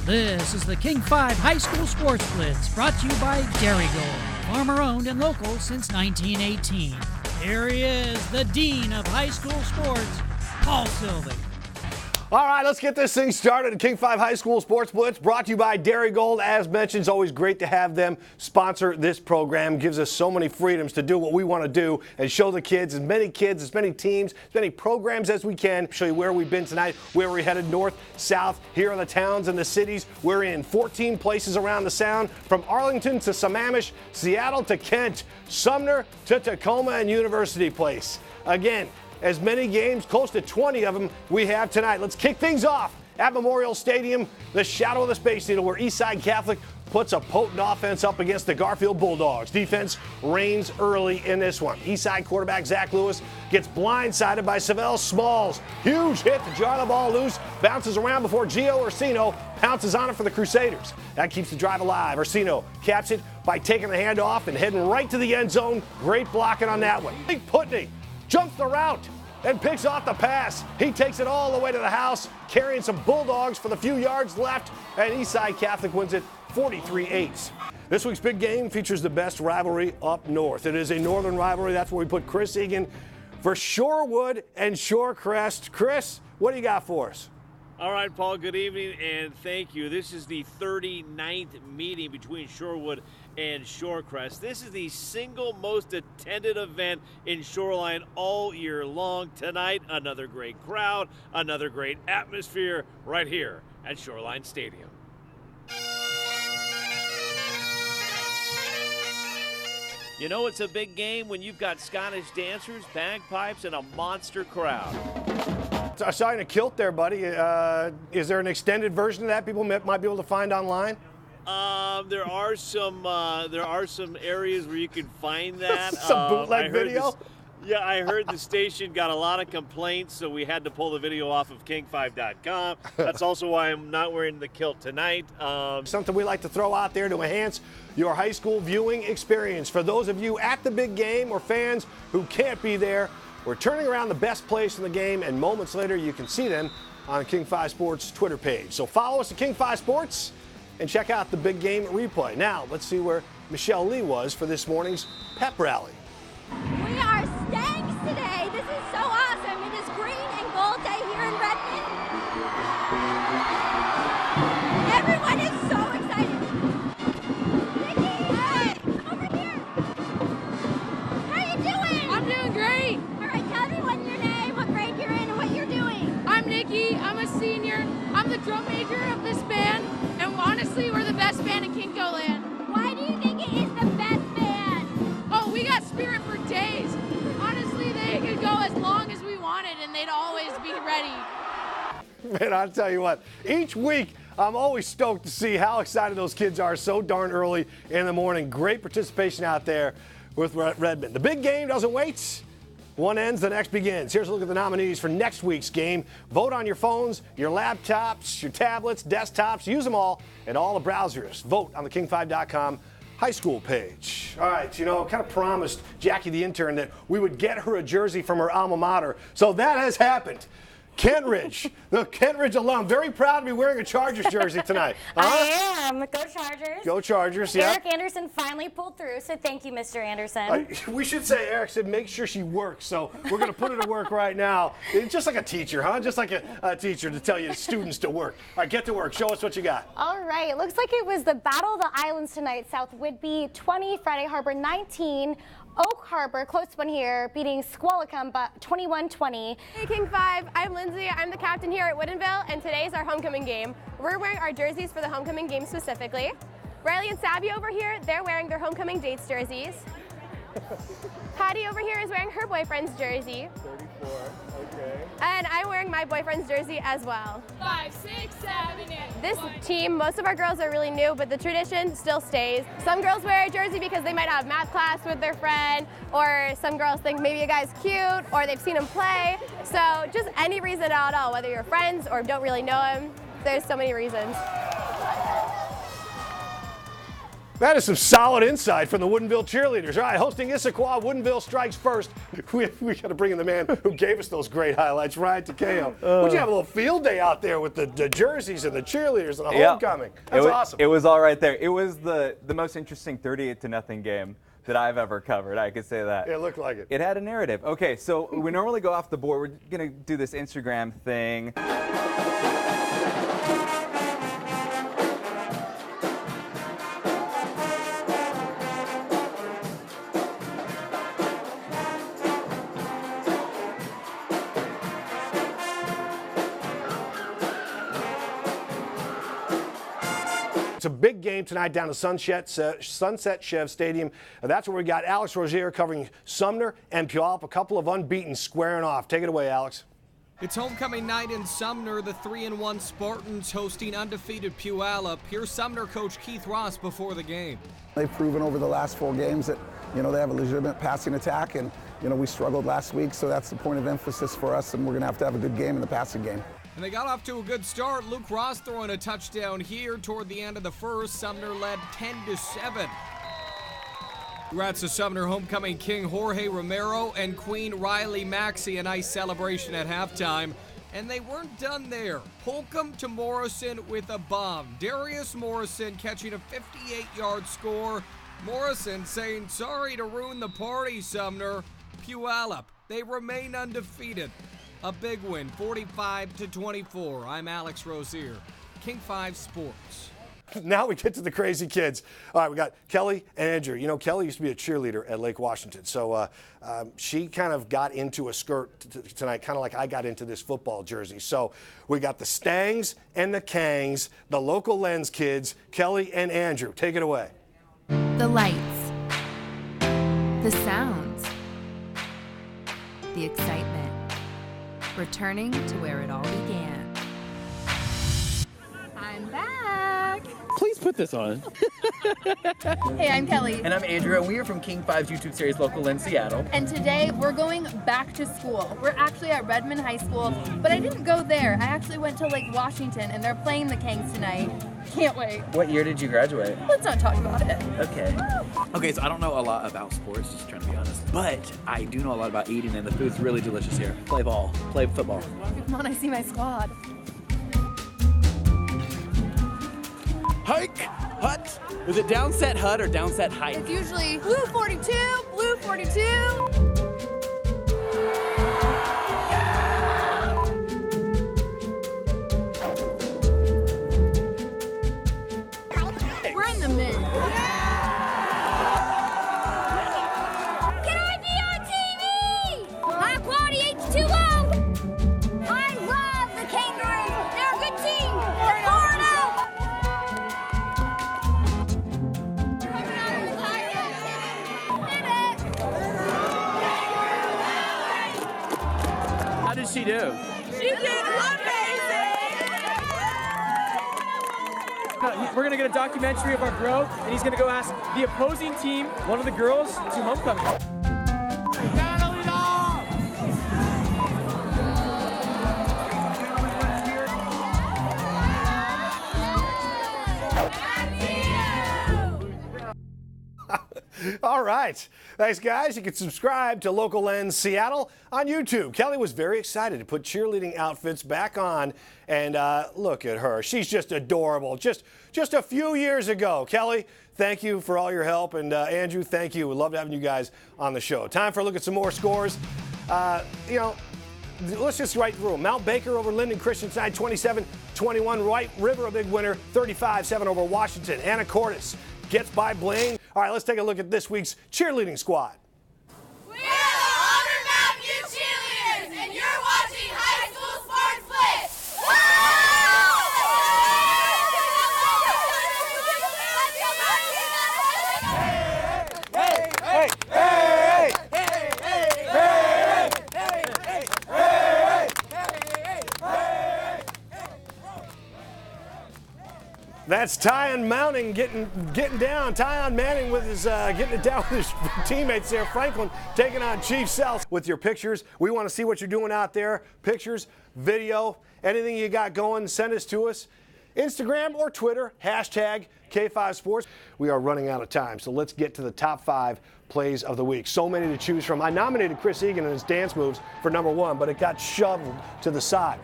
This is the King 5 High School Sports Blitz, brought to you by Dairy Gold, farmer-owned and local since 1918. Here he is, the Dean of High School Sports, Paul Sylvie. All right, let's get this thing started. The King 5 High School Sports Blitz brought to you by Dairy Gold. As mentioned, it's always great to have them sponsor this program. Gives us so many freedoms to do what we want to do and show the kids, as many teams, as many programs as we can. Show you where we've been tonight, where we're headed north, south, here in the towns and the cities. We're in 14 places around the Sound, from Arlington to Sammamish, Seattle to Kent, Sumner to Tacoma and University Place. Again, as many games, close to 20 of them, we have tonight. Let's kick things off at Memorial Stadium, the shadow of the Space Needle, where Eastside Catholic puts a potent offense up against the Garfield Bulldogs. Defense reigns early in this one. Eastside quarterback Zach Lewis gets blindsided by Savell Smalls. Huge hit to jar the ball loose, bounces around before Gio Orsino pounces on it for the Crusaders. That keeps the drive alive. Orsino caps it by taking the handoff and heading right to the end zone. Great blocking on that one. Big Putney jumps the route and picks off the pass. He takes it all the way to the house, carrying some Bulldogs for the few yards left, and Eastside Catholic wins it 43-8. This week's big game features the best rivalry up north. It is a northern rivalry. That's where we put Chris Egan for Shorewood and Shorecrest. Chris, what do you got for us? All right, Paul, good evening, and thank you. This is the 39th meeting between Shorewood and Shorecrest. This is the single most attended event in Shoreline all year long. Tonight, another great crowd, another great atmosphere right here at Shoreline Stadium. You know it's a big game when you've got Scottish dancers, bagpipes, and a monster crowd. I saw you in a kilt there, buddy. Is there an extended version of that people might be able to find online? There are some areas where you can find that. Some bootleg video? I heard the station got a lot of complaints, so we had to pull the video off of king5.com. That's also why I'm not wearing the kilt tonight. Something we like to throw out there to enhance your high school viewing experience. For those of you at the big game or fans who can't be there, we're turning around the best plays in the game, and moments later you can see them on King 5 Sports Twitter page. So follow us at King 5 Sports and check out the big game replay. Now, let's see where Michelle Lee was for this morning's pep rally. We are Stanks today. This is so awesome. It is green and gold day here in Redmond. Everyone is so excited. Nikki, hey, come over here. How are you doing? I'm doing great. All right, tell everyone your name, what grade you're in, and what you're doing. I'm Nikki. I'm a senior. I'm the drum major of this band, and honestly, we're the best band in Kinko Land. Why do you think it is the best band? Oh, we got spirit for days. Honestly, they could go as long as we wanted, and they'd always be ready. Man, I'll tell you what, each week I'm always stoked to see how excited those kids are so darn early in the morning. Great participation out there with Redmond. The big game doesn't wait. One ends, the next begins. Here's a look at the nominees for next week's game. Vote on your phones, your laptops, your tablets, desktops. Use them all in all the browsers. Vote on the king5.com high school page. All right, kind of promised Jackie the intern that we would get her a jersey from her alma mater. So that has happened. Kentridge, the Kentridge alum, very proud to be wearing a Chargers jersey tonight. I am. Go Chargers. Go Chargers, yeah. Eric Anderson finally pulled through, so thank you, Mr. Anderson. We should say Eric said make sure she works, so we're going to put her to work right now. It's just like a teacher, huh? Just like a teacher to tell you students to work. All right, get to work. Show us what you got. All right. It looks like it was the Battle of the Islands tonight. South Whidbey 20, Friday Harbor 19. Oak Harbor, close one here, beating Squalicum 21-20. Hey King 5, I'm Lindsay. I'm the captain here at Woodinville, and today's our homecoming game. We're wearing our jerseys for the homecoming game specifically. Riley and Sabby over here, they're wearing their homecoming dates jerseys. Patty over here is wearing her boyfriend's jersey. 34, okay. And I'm wearing my boyfriend's jersey as well. 5, 6, 7, 8. This team, most of our girls are really new, but the tradition still stays. Some girls wear a jersey because they might have math class with their friend, or some girls think maybe a guy's cute, or they've seen him play. So just any reason at all, whether you're friends or don't really know him, there's so many reasons. That is some solid insight from the Woodinville cheerleaders. All right, hosting Issaquah, Woodinville strikes first. We got to bring in the man who gave us those great highlights, Ryan Takeo. Would you have a little field day out there with the jerseys and the cheerleaders and the homecoming? That's awesome. It was all right there. It was the most interesting 38-0 game that I've ever covered. I could say that. It looked like it. It had a narrative. Okay, so we normally go off the board. We're going to do this Instagram thing. It's a big game tonight down at Sunset Chev Stadium. That's where we got Alex Rozier covering Sumner and Puyallup, a couple of unbeaten squaring off. Take it away, Alex. It's homecoming night in Sumner. The 3-1 Spartans hosting undefeated Puyallup. Here's Sumner coach Keith Ross before the game. They've proven over the last 4 games that, they have a legitimate passing attack, and, we struggled last week, so that's the point of emphasis for us, and we're going to have a good game in the passing game. And they got off to a good start. Luke Ross throwing a touchdown here toward the end of the first. Sumner led 10-7. Congrats to Sumner homecoming king Jorge Romero and queen Riley Maxey. A nice celebration at halftime. And they weren't done there. Holcomb to Morrison with a bomb. Darius Morrison catching a 58-yard score. Morrison saying, sorry to ruin the party, Sumner. Puyallup, they remain undefeated. A big win, 45-24. I'm Alex Rozier, King 5 Sports. Now we get to the crazy kids. All right, we got Kelly and Andrew. Kelly used to be a cheerleader at Lake Washington, so she kind of got into a skirt tonight, kind of like I got into this football jersey. So we got the Stangs and the Kangs, the local Lens kids, Kelly and Andrew. Take it away. The lights, the sounds, the excitement, returning to where it all began. I'm back. Please put this on. Hey, I'm Kelly. And I'm Andrew, and we are from King 5's YouTube series Local in Seattle. And today we're going back to school. We're actually at Redmond High School, but I didn't go there. I actually went to Lake Washington, and they're playing the Kangs tonight. Can't wait. What year did you graduate? Let's not talk about it. Okay. Okay, so I don't know a lot about sports, just trying to be honest, but I do know a lot about eating, and the food's really delicious here. Play ball, play football. Come on, I see my squad. Hike, hut. Is it downset hut or downset hike? It's usually blue 42, blue 42. We're in the mid. Can I be on TV? High quality H2O. I love the Kangaroos. They're a good team. They're 4-0. How did she do? She did amazing. We're going to get a documentary of our growth, and he's going to go ask the opposing team, one of the girls, to homecoming. All right. Thanks, guys. You can subscribe to Local Lens Seattle on YouTube. Kelly was very excited to put cheerleading outfits back on, and look at her. She's just adorable. Just a few years ago. Kelly, thank you for all your help, and Andrew, thank you. We loved having you guys on the show. Time for a look at some more scores. Let's just write through them. Mount Baker over Linden Christian tonight, 27-21. White River, a big winner, 35-7 over Washington. Anacortes gets by Blaine. All right, let's take a look at this week's cheerleading squad. We're the Auburn Mountain View Cheerleaders, and you're watching High School Sports Blitz. Hey, hey, hey, hey, hey, That's Tyon Mounting getting down. Tyon Manning with his getting it down with his teammates there. Franklin taking on Chief South with your pictures. We want to see what you're doing out there. Pictures, video, anything you got going, send us to us. Instagram or Twitter, hashtag K5 Sports. We are running out of time, so let's get to the top 5 plays of the week. So many to choose from. I nominated Chris Egan and his dance moves for #1, but it got shoved to the side.